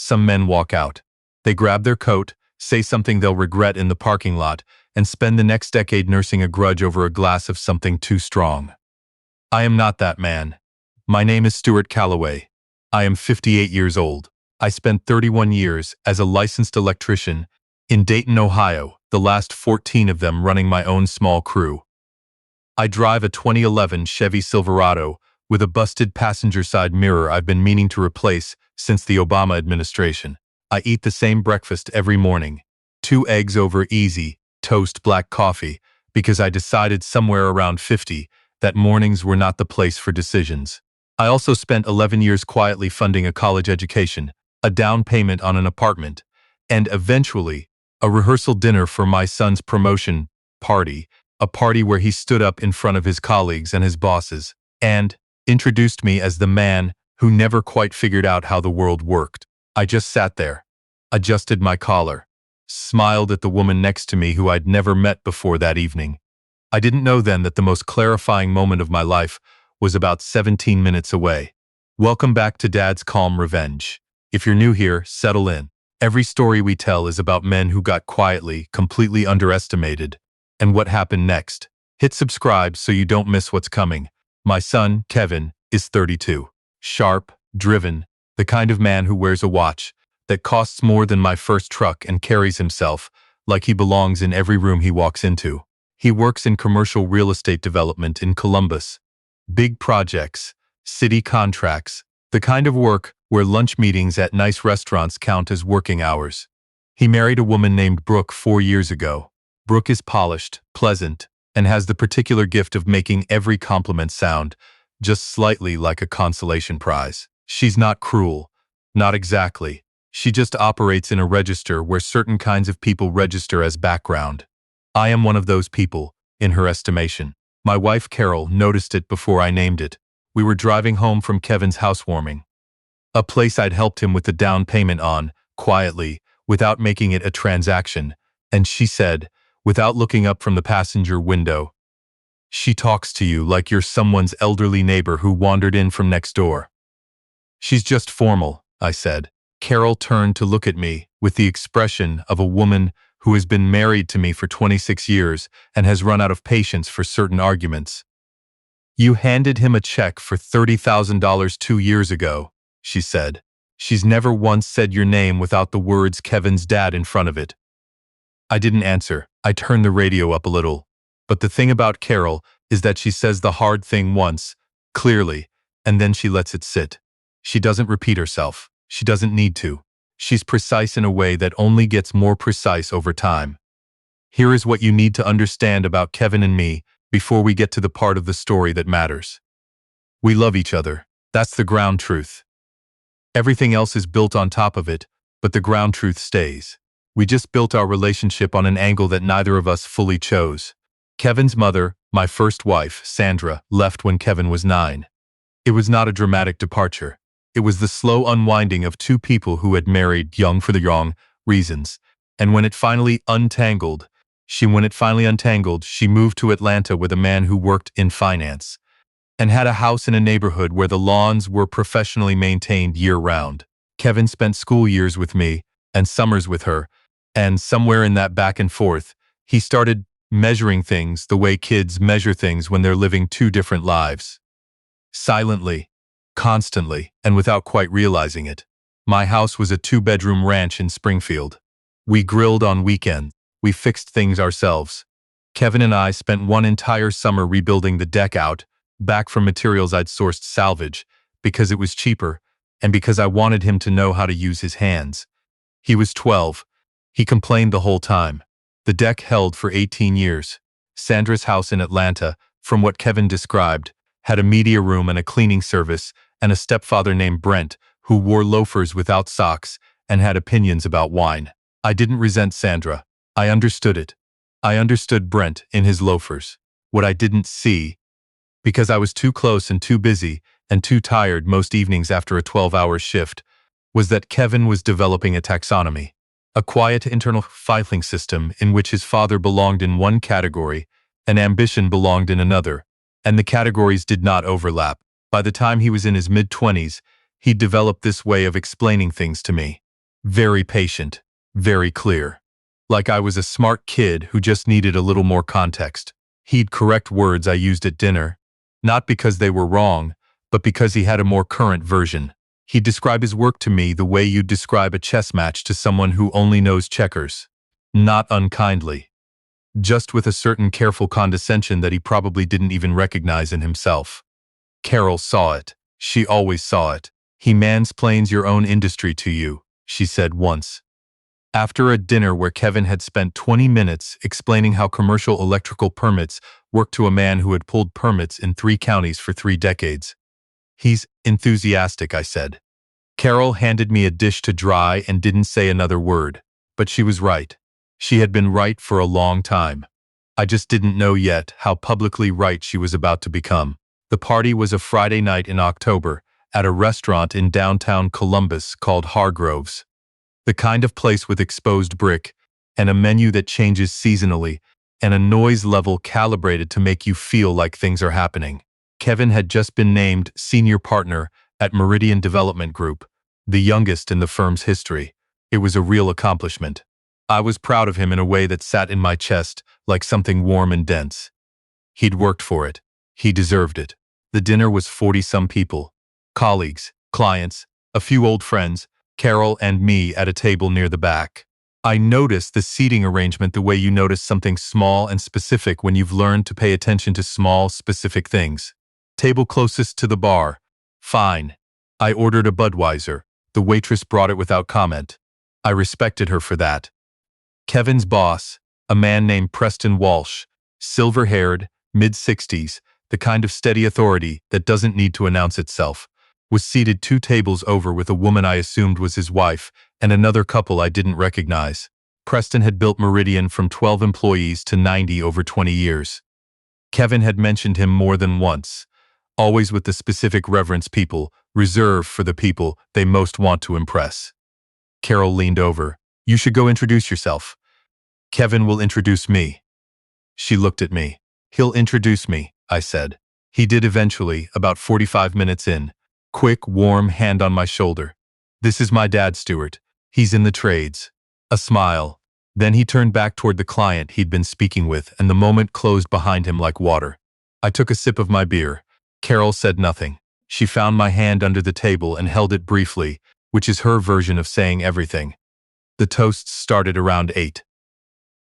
some men walk out. They grab their coat, say something they'll regret in the parking lot, and spend the next decade nursing a grudge over a glass of something too strong. I am not that man. My name is Stuart Calloway. I am 58 years old. I spent 31 years as a licensed electrician in Dayton, Ohio, the last 14 of them running my own small crew. I drive a 2011 Chevy Silverado with a busted passenger side mirror I've been meaning to replace since the Obama administration. I eat the same breakfast every morning. 2 eggs over easy, toast, black coffee, because I decided somewhere around 50 that mornings were not the place for decisions. I also spent 11 years quietly funding a college education, a down payment on an apartment, and eventually a rehearsal dinner for my son's promotion party, a party where he stood up in front of his colleagues and his bosses, and introduced me as the man who never quite figured out how the world worked. I just sat there, adjusted my collar, smiled at the woman next to me who I'd never met before that evening. I didn't know then that the most clarifying moment of my life was about 17 minutes away. Welcome back to Dad's Calm Revenge. If you're new here, settle in. Every story we tell is about men who got quietly, completely underestimated, and what happened next. Hit subscribe so you don't miss what's coming. My son, Kevin, is 32. Sharp, driven, the kind of man who wears a watch that costs more than my first truck and carries himself like he belongs in every room he walks into. He works in commercial real estate development in Columbus. Big projects, city contracts, the kind of work where lunch meetings at nice restaurants count as working hours. He married a woman named Brooke 4 years ago. Brooke is polished, pleasant, and has the particular gift of making every compliment sound just slightly like a consolation prize. She's not cruel. Not exactly. She just operates in a register where certain kinds of people register as background. I am one of those people, in her estimation. My wife Carol noticed it before I named it. We were driving home from Kevin's housewarming, a place I'd helped him with the down payment on, quietly, without making it a transaction, and she said, without looking up from the passenger window, "She talks to you like you're someone's elderly neighbor who wandered in from next door." "She's just formal," I said. Carol turned to look at me with the expression of a woman who has been married to me for 26 years and has run out of patience for certain arguments. "You handed him a check for $30,000 2 years ago," she said. "She's never once said your name without the words Kevin's dad in front of it." I didn't answer. I turned the radio up a little. But the thing about Carol is that she says the hard thing once, clearly, and then she lets it sit. She doesn't repeat herself. She doesn't need to. She's precise in a way that only gets more precise over time. Here is what you need to understand about Kevin and me before we get to the part of the story that matters. We love each other. That's the ground truth. Everything else is built on top of it, but the ground truth stays. We just built our relationship on an angle that neither of us fully chose. Kevin's mother, my first wife, Sandra, left when Kevin was 9. It was not a dramatic departure. It was the slow unwinding of 2 people who had married young for the wrong reasons. And when it finally untangled, she moved to Atlanta with a man who worked in finance and had a house in a neighborhood where the lawns were professionally maintained year-round. Kevin spent school years with me and summers with her, and somewhere in that back and forth, he started measuring things the way kids measure things when they're living 2 different lives. Silently, constantly, and without quite realizing it. My house was a 2-bedroom ranch in Springfield. We grilled on weekends. We fixed things ourselves. Kevin and I spent one entire summer rebuilding the deck out, back from materials I'd sourced salvage, because it was cheaper, and because I wanted him to know how to use his hands. He was 12. He complained the whole time. The deck held for 18 years. Sandra's house in Atlanta, from what Kevin described, had a media room and a cleaning service, and a stepfather named Brent, who wore loafers without socks and had opinions about wine. I didn't resent Sandra. I understood it. I understood Brent in his loafers. What I didn't see, because I was too close and too busy and too tired most evenings after a 12-hour shift, was that Kevin was developing a taxonomy, a quiet internal filing system in which his father belonged in one category and ambition belonged in another, and the categories did not overlap. By the time he was in his mid-20s, he'd developed this way of explaining things to me. Very patient, very clear. Like I was a smart kid who just needed a little more context. He'd correct words I used at dinner, not because they were wrong, but because he had a more current version. He'd describe his work to me the way you'd describe a chess match to someone who only knows checkers. Not unkindly, just with a certain careful condescension that he probably didn't even recognize in himself. Carol saw it. She always saw it. He mansplains your own industry to you, she said once. After a dinner where Kevin had spent 20 minutes explaining how commercial electrical permits worked to a man who had pulled permits in 3 counties for 3 decades. He's enthusiastic, I said. Carol handed me a dish to dry and didn't say another word, but she was right. She had been right for a long time. I just didn't know yet how publicly right she was about to become. The party was a Friday night in October at a restaurant in downtown Columbus called Hargrove's. The kind of place with exposed brick and a menu that changes seasonally and a noise level calibrated to make you feel like things are happening. Kevin had just been named senior partner at Meridian Development Group, the youngest in the firm's history. It was a real accomplishment. I was proud of him in a way that sat in my chest like something warm and dense. He'd worked for it. He deserved it. The dinner was 40-some people. Colleagues, clients, a few old friends, Carol and me at a table near the back. I noticed the seating arrangement the way you notice something small and specific when you've learned to pay attention to small, specific things. Table closest to the bar. Fine. I ordered a Budweiser. The waitress brought it without comment. I respected her for that. Kevin's boss, a man named Preston Walsh, silver-haired, mid-60s, the kind of steady authority that doesn't need to announce itself, was seated 2 tables over with a woman I assumed was his wife and another couple I didn't recognize. Preston had built Meridian from 12 employees to 90 over 20 years. Kevin had mentioned him more than once, always with the specific reverence people reserve for the people they most want to impress. Carol leaned over. You should go introduce yourself. Kevin will introduce me. She looked at me. He'll introduce me, I said. He did eventually, about 45 minutes in. Quick, warm hand on my shoulder. This is my dad, Stuart. He's in the trades. A smile. Then he turned back toward the client he'd been speaking with, and the moment closed behind him like water. I took a sip of my beer. Carol said nothing. She found my hand under the table and held it briefly, which is her version of saying everything. The toasts started around 8.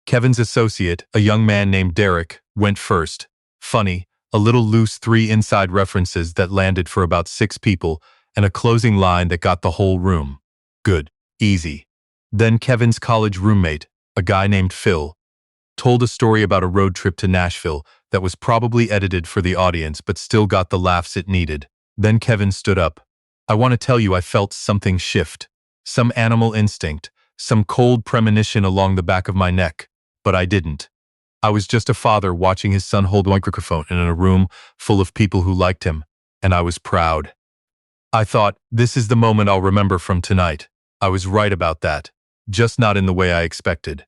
Kevin's associate, a young man named Derek, went first. Funny, a little loose 3 inside references that landed for about 6 people, and a closing line that got the whole room. Good. Easy. Then Kevin's college roommate, a guy named Phil, told a story about a road trip to Nashville that was probably edited for the audience but still got the laughs it needed. Then Kevin stood up. I want to tell you I felt something shift. Some animal instinct, some cold premonition along the back of my neck. But I didn't. I was just a father watching his son hold a microphone in a room full of people who liked him, and I was proud. I thought, this is the moment I'll remember from tonight. I was right about that, just not in the way I expected.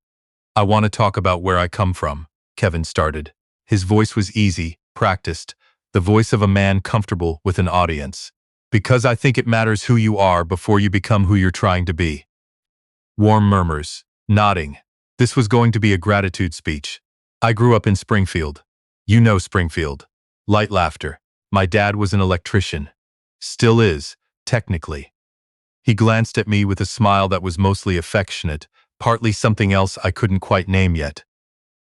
I want to talk about where I come from, Kevin started. His voice was easy, practiced, the voice of a man comfortable with an audience. Because I think it matters who you are before you become who you're trying to be. Warm murmurs, nodding. This was going to be a gratitude speech. I grew up in Springfield. You know Springfield. Light laughter. My dad was an electrician. Still is, technically. He glanced at me with a smile that was mostly affectionate, partly something else I couldn't quite name yet.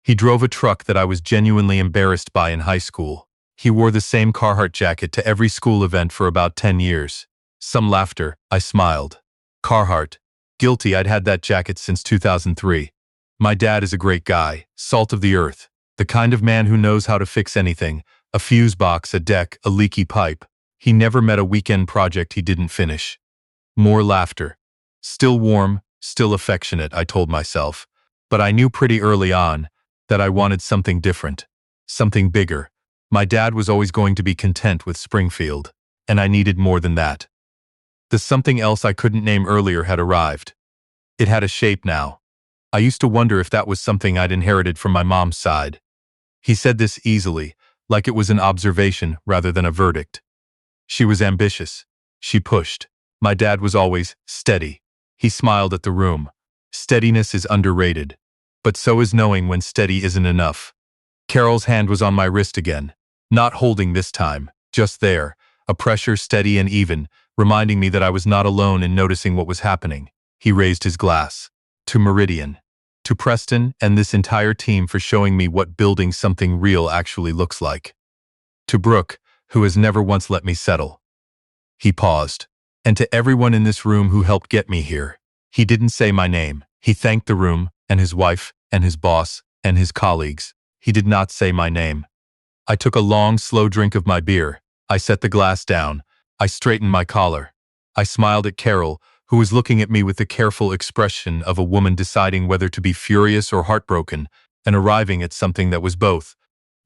He drove a truck that I was genuinely embarrassed by in high school. He wore the same Carhartt jacket to every school event for about 10 years. Some laughter, I smiled. Carhartt. Guilty, I'd had that jacket since 2003. My dad is a great guy, salt of the earth, the kind of man who knows how to fix anything, a fuse box, a deck, a leaky pipe. He never met a weekend project he didn't finish. More laughter. Still warm, still affectionate, I told myself. But I knew pretty early on that I wanted something different, something bigger. My dad was always going to be content with Springfield, and I needed more than that. The something else I couldn't name earlier had arrived. It had a shape now. I used to wonder if that was something I'd inherited from my mom's side. He said this easily, like it was an observation rather than a verdict. She was ambitious. She pushed. My dad was always steady. He smiled at the room. Steadiness is underrated. But so is knowing when steady isn't enough. Carol's hand was on my wrist again. Not holding this time, just there, a pressure steady and even, reminding me that I was not alone in noticing what was happening. He raised his glass. To Meridian. To Preston and this entire team for showing me what building something real actually looks like. To Brooke, who has never once let me settle. He paused. And to everyone in this room who helped get me here. He didn't say my name. He thanked the room, and his wife, and his boss, and his colleagues. He did not say my name. I took a long, slow drink of my beer. I set the glass down. I straightened my collar. I smiled at Carol, who was looking at me with the careful expression of a woman deciding whether to be furious or heartbroken, and arriving at something that was both.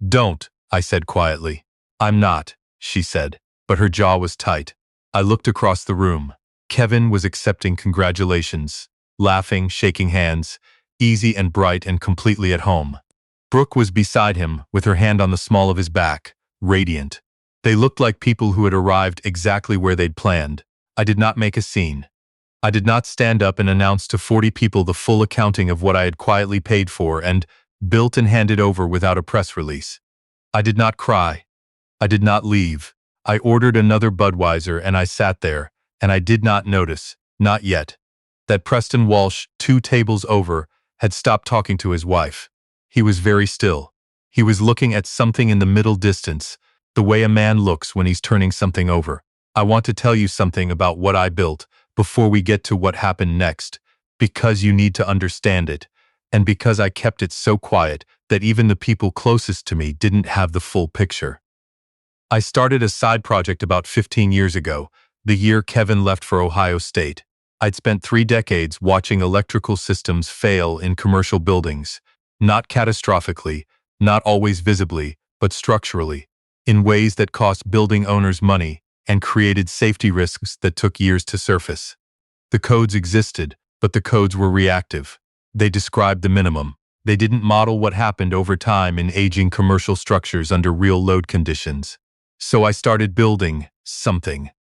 Don't, I said quietly. I'm not, she said, but her jaw was tight. I looked across the room. Kevin was accepting congratulations, laughing, shaking hands, easy and bright and completely at home. Brooke was beside him, with her hand on the small of his back, radiant. They looked like people who had arrived exactly where they'd planned. I did not make a scene. I did not stand up and announce to 40 people the full accounting of what I had quietly paid for and built and handed over without a press release. I did not cry. I did not leave. I ordered another Budweiser and I sat there, and I did not notice, not yet, that Preston Walsh, 2 tables over, had stopped talking to his wife. He was very still. He was looking at something in the middle distance, the way a man looks when he's turning something over. I want to tell you something about what I built before we get to what happened next, because you need to understand it, and because I kept it so quiet that even the people closest to me didn't have the full picture. I started a side project about 15 years ago, the year Kevin left for Ohio State. I'd spent 3 decades watching electrical systems fail in commercial buildings, not catastrophically, not always visibly, but structurally, in ways that cost building owners money and created safety risks that took years to surface. The codes existed, but the codes were reactive. They described the minimum. They didn't model what happened over time in aging commercial structures under real load conditions. So I started building something.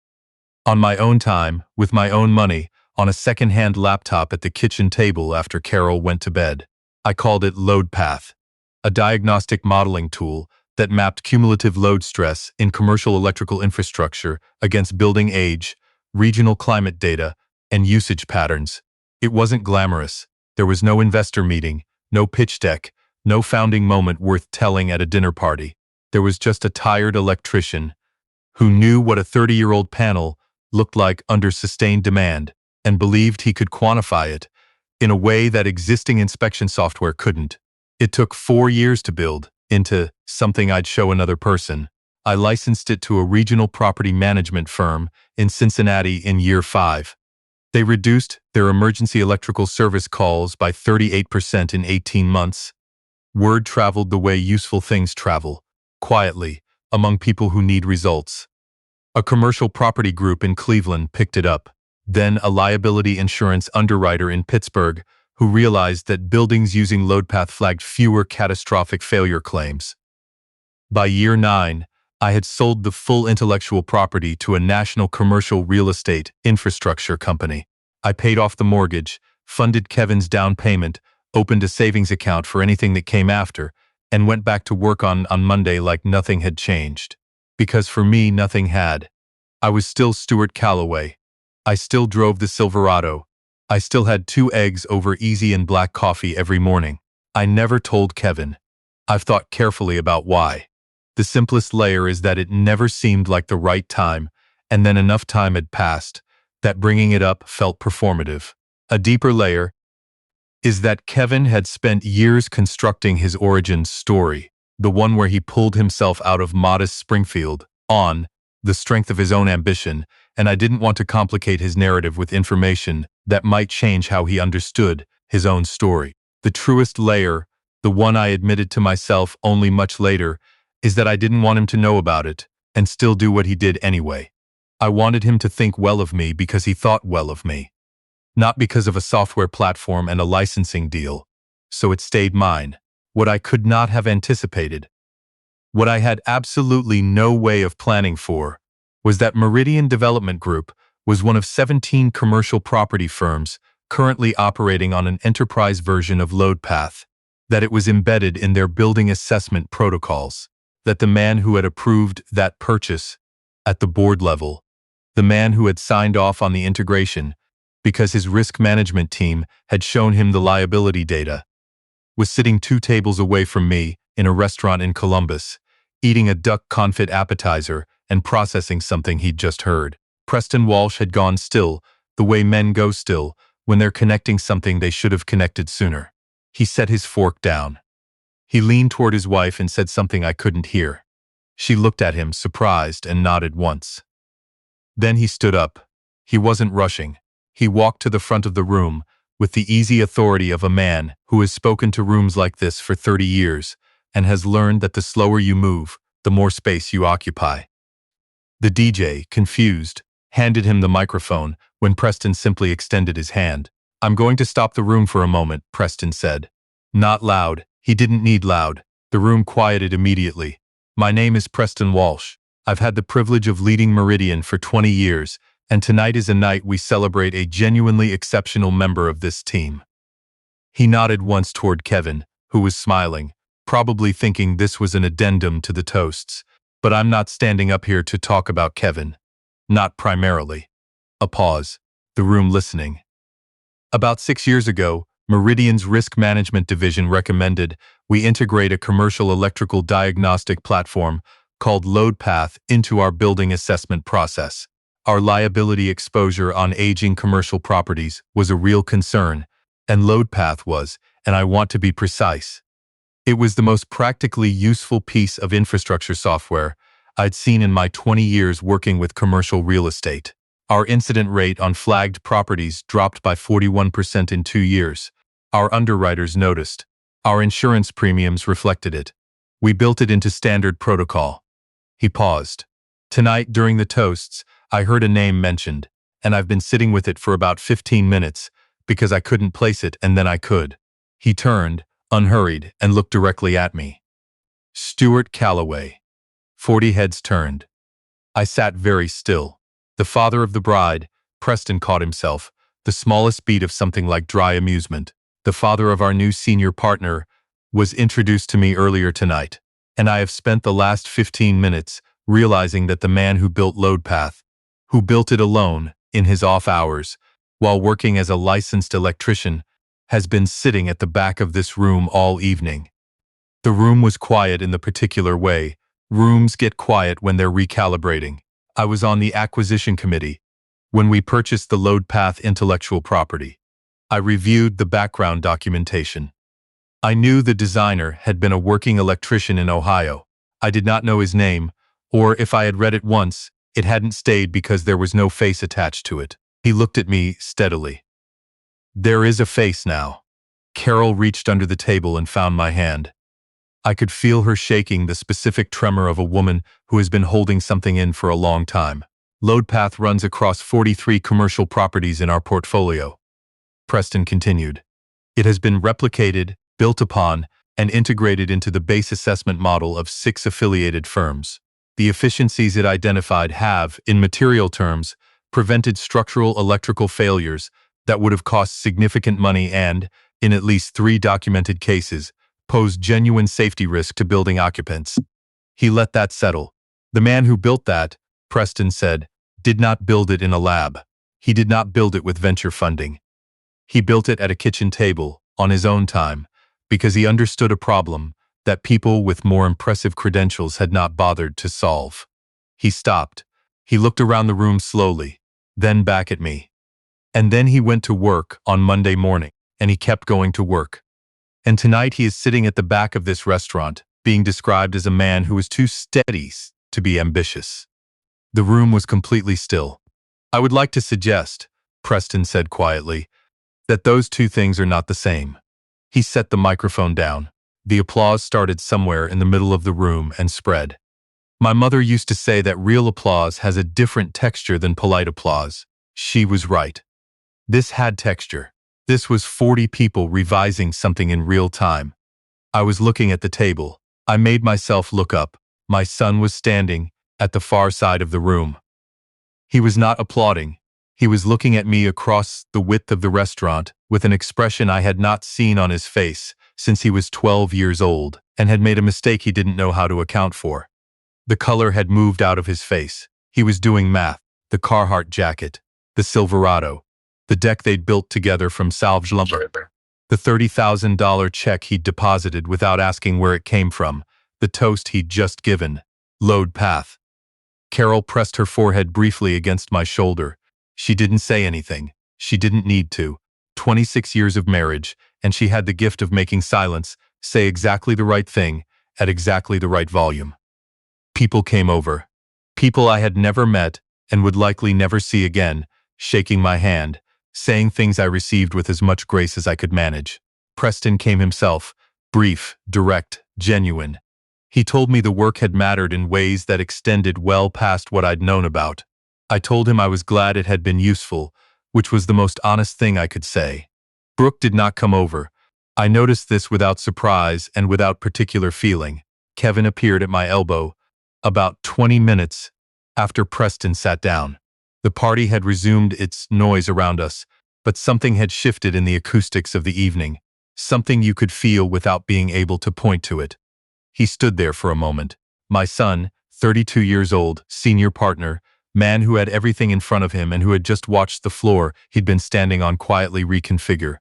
On my own time, with my own money, on a second-hand laptop at the kitchen table after Carol went to bed. I called it Load Path, a diagnostic modeling tool that mapped cumulative load stress in commercial electrical infrastructure against building age, regional climate data, and usage patterns. It wasn't glamorous. There was no investor meeting, no pitch deck, no founding moment worth telling at a dinner party. There was just a tired electrician who knew what a 30-year-old panel looked like under sustained demand and believed he could quantify it in a way that existing inspection software couldn't. It took 4 years to build into something I'd show another person. I licensed it to a regional property management firm in Cincinnati in year 5. They reduced their emergency electrical service calls by 38% in 18 months. Word traveled the way useful things travel, quietly, among people who need results. A commercial property group in Cleveland picked it up, then a liability insurance underwriter in Pittsburgh who realized that buildings using LoadPath flagged fewer catastrophic failure claims. By year 9, I had sold the full intellectual property to a national commercial real estate infrastructure company. I paid off the mortgage, funded Kevin's down payment, opened a savings account for anything that came after, and went back to work on Monday like nothing had changed. Because for me, nothing had. I was still Stuart Calloway. I still drove the Silverado. I still had 2 eggs over easy and black coffee every morning. I never told Kevin. I've thought carefully about why. The simplest layer is that it never seemed like the right time, and then enough time had passed that bringing it up felt performative. A deeper layer is that Kevin had spent years constructing his origin story, the one where he pulled himself out of modest Springfield, on the strength of his own ambition, and I didn't want to complicate his narrative with information that might change how he understood his own story. The truest layer, the one I admitted to myself only much later, is that I didn't want him to know about it, and still do what he did anyway. I wanted him to think well of me because he thought well of me, not because of a software platform and a licensing deal. So it stayed mine. What I could not have anticipated, what I had absolutely no way of planning for, was that Meridian Development Group was one of 17 commercial property firms currently operating on an enterprise version of LoadPath, that it was embedded in their building assessment protocols, that the man who had approved that purchase at the board level, the man who had signed off on the integration because his risk management team had shown him the liability data, was sitting 2 tables away from me in a restaurant in Columbus, eating a duck confit appetizer and processing something he'd just heard. Preston Walsh had gone still, the way men go still when they're connecting something they should have connected sooner. He set his fork down. He leaned toward his wife and said something I couldn't hear. She looked at him, surprised, and nodded once. Then he stood up. He wasn't rushing. He walked to the front of the room with the easy authority of a man who has spoken to rooms like this for 30 years and has learned that the slower you move, the more space you occupy. The DJ, confused, handed him the microphone when Preston simply extended his hand. "I'm going to stop the room for a moment," Preston said. Not loud. He didn't need loud. The room quieted immediately. "My name is Preston Walsh. I've had the privilege of leading Meridian for 20 years, and tonight is a night we celebrate a genuinely exceptional member of this team." He nodded once toward Kevin, who was smiling, probably thinking this was an addendum to the toasts. "But I'm not standing up here to talk about Kevin. Not primarily." A pause. The room listening. About 6 years ago, Meridian's risk management division recommended we integrate a commercial electrical diagnostic platform called LoadPath into our building assessment process. Our liability exposure on aging commercial properties was a real concern, and LoadPath was, and I want to be precise, it was the most practically useful piece of infrastructure software I'd seen in my 20 years working with commercial real estate. Our incident rate on flagged properties dropped by 41% in 2 years. Our underwriters noticed. Our insurance premiums reflected it. We built it into standard protocol. He paused. Tonight, during the toasts, I heard a name mentioned, and I've been sitting with it for about 15 minutes because I couldn't place it, and then I could. He turned, unhurried, and looked directly at me. Stuart Calloway. 40 heads turned. I sat very still. The father of the bride, Preston caught himself, the smallest beat of something like dry amusement. The father of our new senior partner was introduced to me earlier tonight, and I have spent the last 15 minutes realizing that the man who built LoadPath, who built it alone, in his off hours, while working as a licensed electrician, has been sitting at the back of this room all evening. The room was quiet in the particular way rooms get quiet when they're recalibrating. I was on the acquisition committee when we purchased the LoadPath intellectual property. I reviewed the background documentation. I knew the designer had been a working electrician in Ohio. I did not know his name, or if I had read it once, it hadn't stayed because there was no face attached to it. He looked at me steadily. "There is a face now." Carol reached under the table and found my hand. I could feel her shaking, the specific tremor of a woman who has been holding something in for a long time. LoadPath runs across 43 commercial properties in our portfolio. Preston continued. It has been replicated, built upon, and integrated into the base assessment model of 6 affiliated firms. The efficiencies it identified have, in material terms, prevented structural electrical failures that would have cost significant money and, in at least 3 documented cases, posed genuine safety risk to building occupants. He let that settle. The man who built that, Preston said, did not build it in a lab. He did not build it with venture funding. He built it at a kitchen table, on his own time, because he understood a problem that people with more impressive credentials had not bothered to solve. He stopped. He looked around the room slowly, then back at me. And then he went to work on Monday morning, and he kept going to work. And tonight he is sitting at the back of this restaurant, being described as a man who is too steady to be ambitious. The room was completely still. "I would like to suggest," Preston said quietly, "that those 2 things are not the same." He set the microphone down. The applause started somewhere in the middle of the room and spread. My mother used to say that real applause has a different texture than polite applause. She was right. This had texture. This was 40 people revising something in real time. I was looking at the table. I made myself look up. My son was standing at the far side of the room. He was not applauding. He was looking at me across the width of the restaurant with an expression I had not seen on his face since he was 12 years old and had made a mistake he didn't know how to account for. The color had moved out of his face. He was doing math. The Carhartt jacket, the Silverado, the deck they'd built together from salvaged lumber, the $30,000 check he'd deposited without asking where it came from, the toast he'd just given. Load path. Carol pressed her forehead briefly against my shoulder. She didn't say anything. She didn't need to. 26 years of marriage, and she had the gift of making silence say exactly the right thing at exactly the right volume. People came over. People I had never met and would likely never see again, shaking my hand, saying things I received with as much grace as I could manage. Preston came himself, brief, direct, genuine. He told me the work had mattered in ways that extended well past what I'd known about. I told him I was glad it had been useful, which was the most honest thing I could say. Brooke did not come over. I noticed this without surprise and without particular feeling. Kevin appeared at my elbow, about 20 minutes after Preston sat down. The party had resumed its noise around us, but something had shifted in the acoustics of the evening, something you could feel without being able to point to it. He stood there for a moment. My son, 32 years old, senior partner, man who had everything in front of him and who had just watched the floor he'd been standing on quietly reconfigure.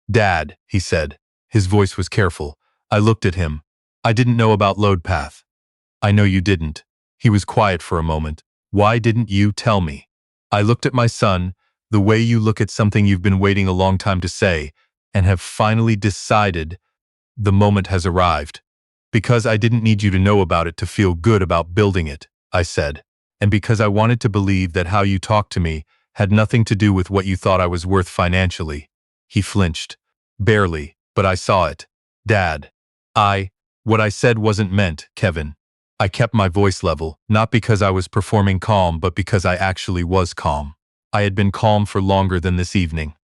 "Dad," he said. His voice was careful. I looked at him. "I didn't know about load path." "I know you didn't." He was quiet for a moment. "Why didn't you tell me?" I looked at my son, the way you look at something you've been waiting a long time to say, and have finally decided the moment has arrived. "Because I didn't need you to know about it to feel good about building it," I said. "And because I wanted to believe that how you talked to me had nothing to do with what you thought I was worth financially." He flinched. "Barely, but I saw it. Dad. What I said wasn't meant, Kevin." I kept my voice level, not because I was performing calm, but because I actually was calm. I had been calm for longer than this evening.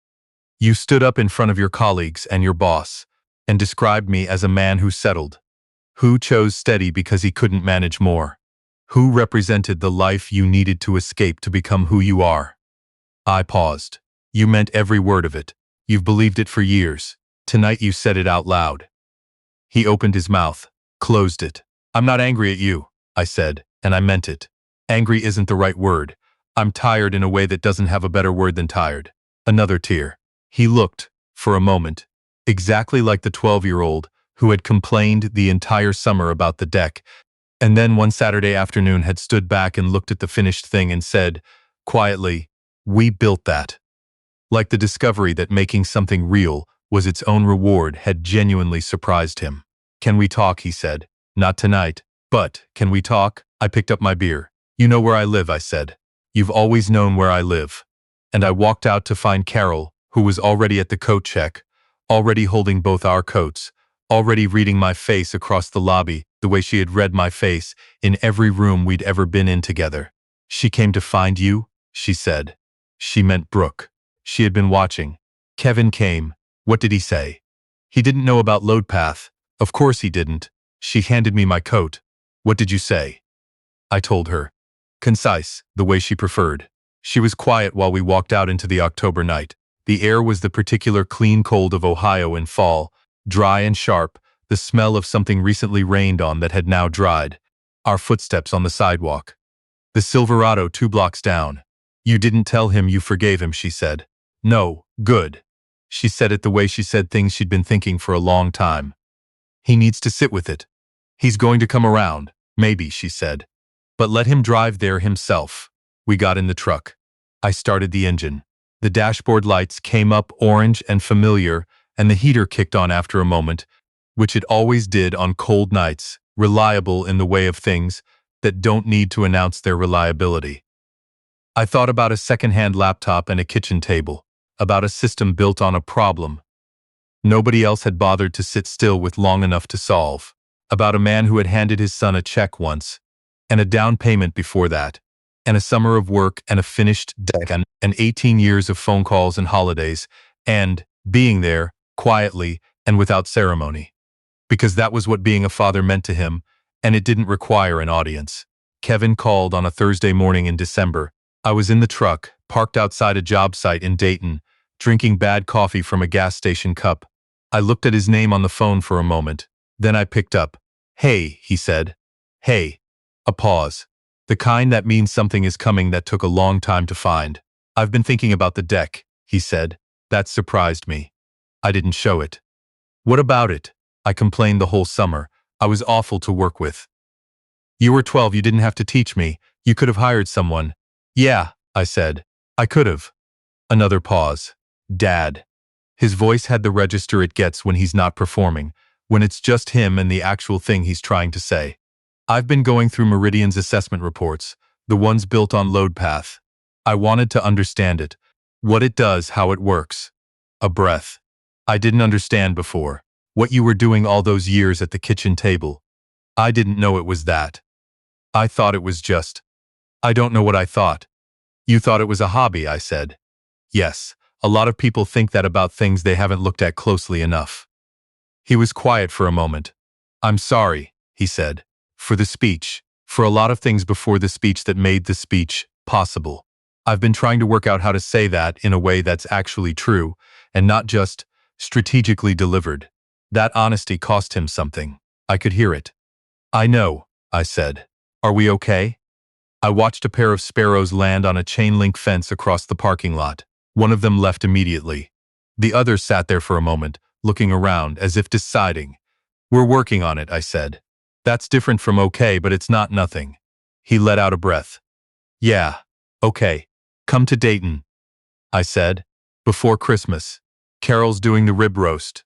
"You stood up in front of your colleagues and your boss, and described me as a man who settled, who chose steady because he couldn't manage more, who represented the life you needed to escape to become who you are." I paused. "You meant every word of it. You've believed it for years. Tonight you said it out loud." He opened his mouth, closed it. "I'm not angry at you," I said, and I meant it. Angry isn't the right word. I'm tired in a way that doesn't have a better word than tired. Another tear. He looked, for a moment, exactly like the 12-year-old who had complained the entire summer about the deck, and then one Saturday afternoon had stood back and looked at the finished thing and said, quietly, "We built that." Like the discovery that making something real was its own reward had genuinely surprised him. "Can we talk?" he said. "Not tonight, but can we talk?" I picked up my beer. "You know where I live," I said. "You've always known where I live." And I walked out to find Carol, who was already at the coat check, already holding both our coats, already reading my face across the lobby the way she had read my face in every room we'd ever been in together. "She came to find you?" she said. She meant Brooke. She had been watching. "Kevin came. What did he say?" "He didn't know about load path." "Of course he didn't." She handed me my coat. "What did you say?" I told her. Concise, the way she preferred. She was quiet while we walked out into the October night. The air was the particular clean cold of Ohio in fall, dry and sharp, the smell of something recently rained on that had now dried. Our footsteps on the sidewalk. "The Silverado 2 blocks down." "You didn't tell him you forgave him," she said. "No, good." She said it the way she said things she'd been thinking for a long time. "He needs to sit with it. He's going to come around, maybe," she said. "But let him drive there himself." We got in the truck. I started the engine. The dashboard lights came up orange and familiar, and the heater kicked on after a moment, which it always did on cold nights, reliable in the way of things that don't need to announce their reliability. I thought about a second-hand laptop and a kitchen table, about a system built on a problem nobody else had bothered to sit still with long enough to solve, about a man who had handed his son a check once, and a down payment before that, and a summer of work and a finished deck and 18 years of phone calls and holidays, and being there, quietly and without ceremony. Because that was what being a father meant to him, and it didn't require an audience. Kevin called on a Thursday morning in December. I was in the truck, parked outside a job site in Dayton, drinking bad coffee from a gas station cup. I looked at his name on the phone for a moment. Then I picked up. "Hey," he said. "Hey." A pause. The kind that means something is coming that took a long time to find. "I've been thinking about the deck," he said. That surprised me. I didn't show it. "What about it?" I complained the whole summer. I was awful to work with. "You were 12, you didn't have to teach me. You could have hired someone." "Yeah," I said. "I could have." Another pause. "Dad." His voice had the register it gets when he's not performing, when it's just him and the actual thing he's trying to say. "I've been going through Meridian's assessment reports, the ones built on load path. I wanted to understand it. What it does, how it works." A breath. "I didn't understand before. What you were doing all those years at the kitchen table. I didn't know it was that. I thought it was just." "I don't know what I thought." "You thought it was a hobby," I said. "Yes, a lot of people think that about things they haven't looked at closely enough." He was quiet for a moment. "I'm sorry," he said, "for the speech, for a lot of things before the speech that made the speech possible. I've been trying to work out how to say that in a way that's actually true, and not just strategically delivered." That honesty cost him something. I could hear it. "I know," I said. "Are we okay?" I watched a pair of sparrows land on a chain-link fence across the parking lot. One of them left immediately. The other sat there for a moment, looking around as if deciding. "We're working on it," I said. "That's different from okay, but it's not nothing." He let out a breath. "Yeah, okay. Come to Dayton," I said. "Before Christmas. Carol's doing the rib roast.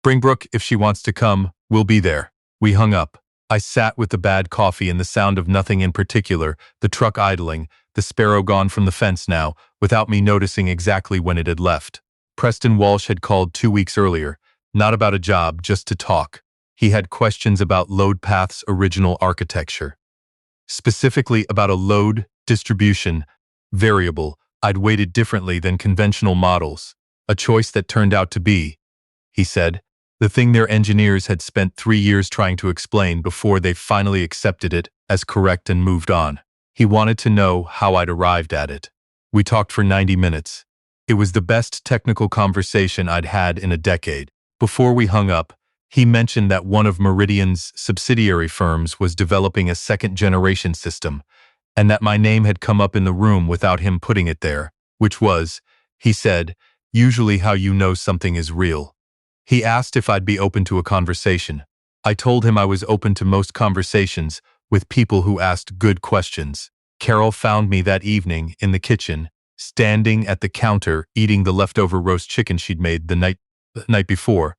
Bring Brooke if she wants to come, we'll be there." We hung up. I sat with the bad coffee and the sound of nothing in particular, the truck idling, the sparrow gone from the fence now, without me noticing exactly when it had left. Preston Walsh had called 2 weeks earlier, not about a job, just to talk. He had questions about LoadPath's original architecture. Specifically about a load distribution variable I'd weighted differently than conventional models, a choice that turned out to be, he said, the thing their engineers had spent 3 years trying to explain before they finally accepted it as correct and moved on. He wanted to know how I'd arrived at it. We talked for 90 minutes. It was the best technical conversation I'd had in a decade. Before we hung up, he mentioned that one of Meridian's subsidiary firms was developing a second-generation system, and that my name had come up in the room without him putting it there, which was, he said, usually how you know something is real. He asked if I'd be open to a conversation. I told him I was open to most conversations with people who asked good questions. Carol found me that evening in the kitchen, standing at the counter eating the leftover roast chicken she'd made the night before,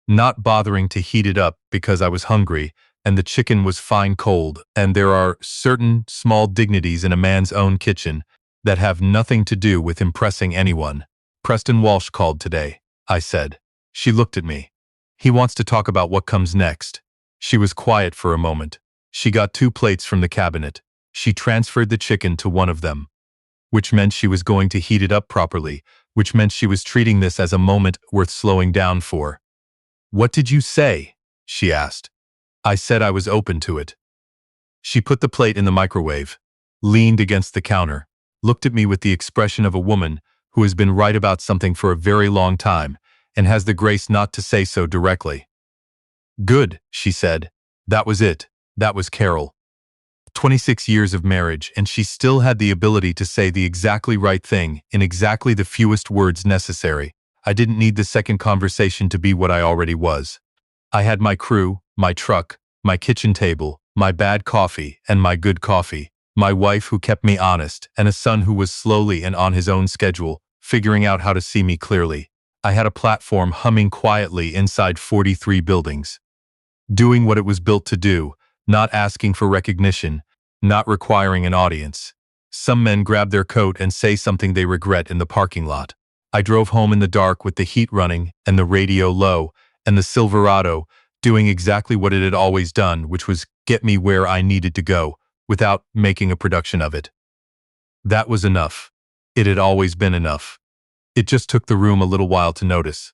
not bothering to heat it up because I was hungry, and the chicken was fine cold, and there are certain small dignities in a man's own kitchen that have nothing to do with impressing anyone. "Preston Walsh called today," I said. She looked at me. "He wants to talk about what comes next." She was quiet for a moment. She got 2 plates from the cabinet. She transferred the chicken to one of them, which meant she was going to heat it up properly, which meant she was treating this as a moment worth slowing down for. "What did you say?" she asked. I said I was open to it. She put the plate in the microwave, leaned against the counter, looked at me with the expression of a woman who has been right about something for a very long time and has the grace not to say so directly. "Good," she said. That was it. That was Carol. 26 years of marriage, and she still had the ability to say the exactly right thing in exactly the fewest words necessary. I didn't need the second conversation to be what I already was. I had my crew, my truck, my kitchen table, my bad coffee, and my good coffee, my wife who kept me honest, and a son who was slowly and on his own schedule, figuring out how to see me clearly. I had a platform humming quietly inside 43 buildings, doing what it was built to do, not asking for recognition, not requiring an audience. Some men grab their coat and say something they regret in the parking lot. I drove home in the dark with the heat running and the radio low, and the Silverado doing exactly what it had always done, which was get me where I needed to go, without making a production of it. That was enough. It had always been enough. It just took the room a little while to notice.